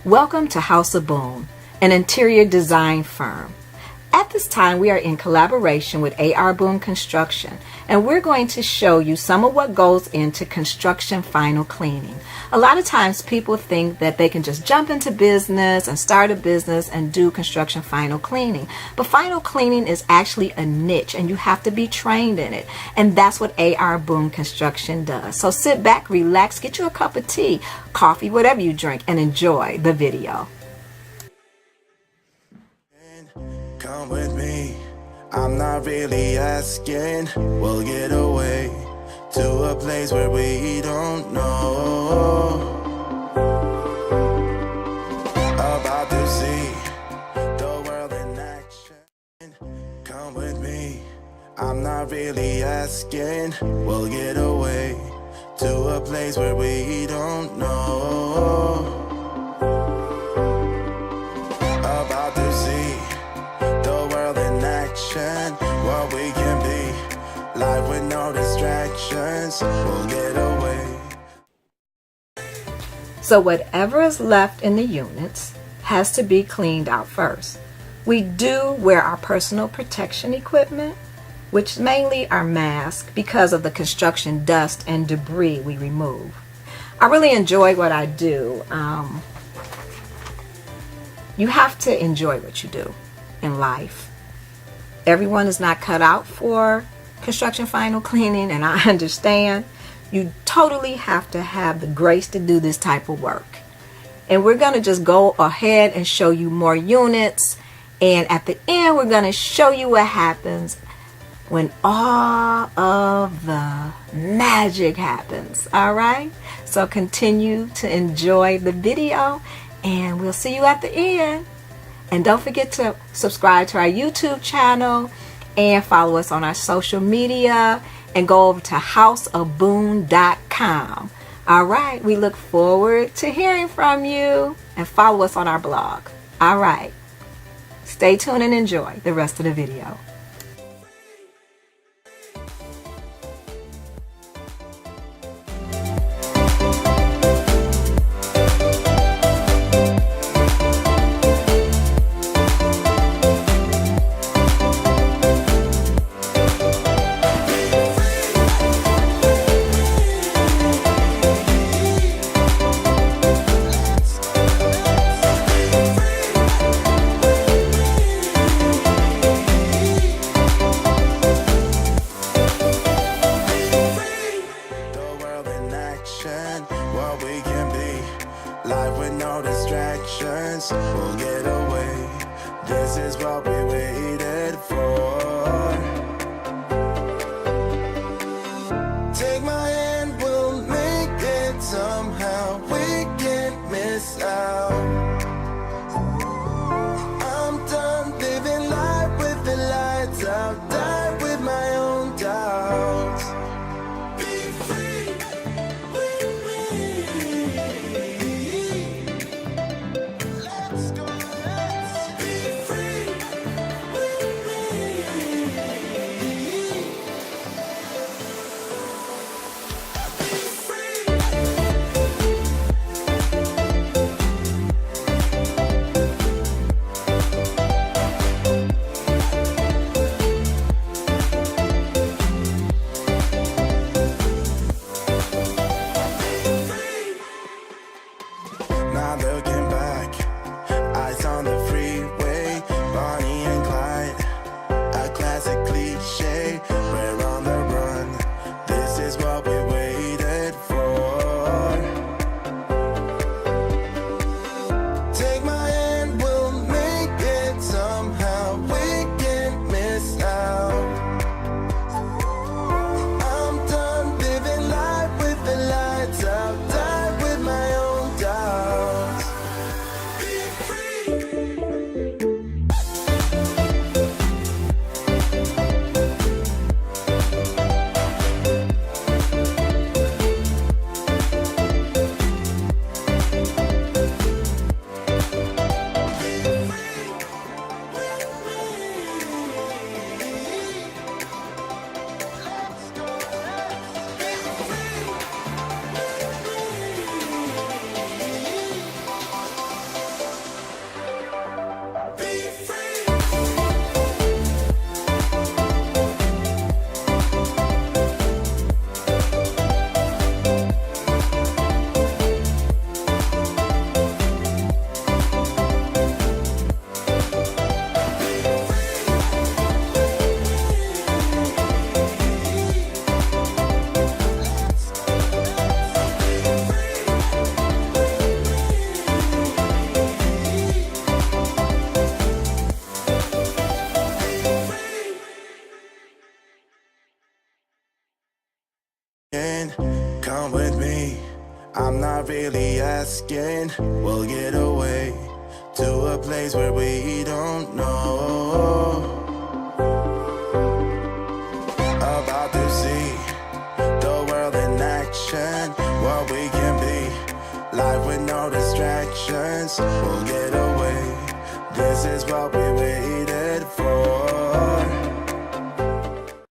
Welcome to House of Boone, an interior design firm. At this time, we are in collaboration with Boone Construction, and we're going to show you some of what goes into construction final cleaning. A lot of times people think that they can just jump into business and start a business and do construction final cleaning. But final cleaning is actually a niche, and you have to be trained in it. And that's what Boone Construction does. So sit back, relax, get you a cup of tea, coffee, whatever you drink, and enjoy the video. Come with me, I'm not really asking. We'll get away to a place where we don't know. About to see the world in action. Come with me, I'm not really asking. We'll get away to a place where we don't know. About to see the world in action, what we can be, life with no distractions, we'll get away. So whatever is left in the units has to be cleaned out first. We do wear our personal protection equipment, which mainly are masks because of the construction dust and debris we remove. I really enjoy what I do. You have to enjoy what you do in life. Everyone is not cut out for construction final cleaning, and I understand. You totally have to have the grace to do this type of work. And we're going to just go ahead and show you more units, and at the end we're going to show you what happens when all of the magic happens. All right, so continue to enjoy the video, and we'll see you at the end. And don't forget to subscribe to our YouTube channel and follow us on our social media, and go over to houseofboone.com. All right, we look forward to hearing from you, and follow us on our blog. All right, stay tuned and enjoy the rest of the video. What we can be, life with no distractions, we'll get away. This is what we waited for. Take my hand, we'll make it somehow. We can't miss out. I'm done living life with the lights out, die with my own doubts. Be free. Not looking back, eyes on the freeway, Bonnie and Clyde, a classic cliche, we're on the run, this is what we waited for. Take my hand, we'll make it somehow, we can't miss out. I'm done living life with the lights out, die with my own doubts. asking. We'll get away to a place where we don't know. About to see the world in action, what we can be, life with no distractions. We'll get away, this is what we waited for.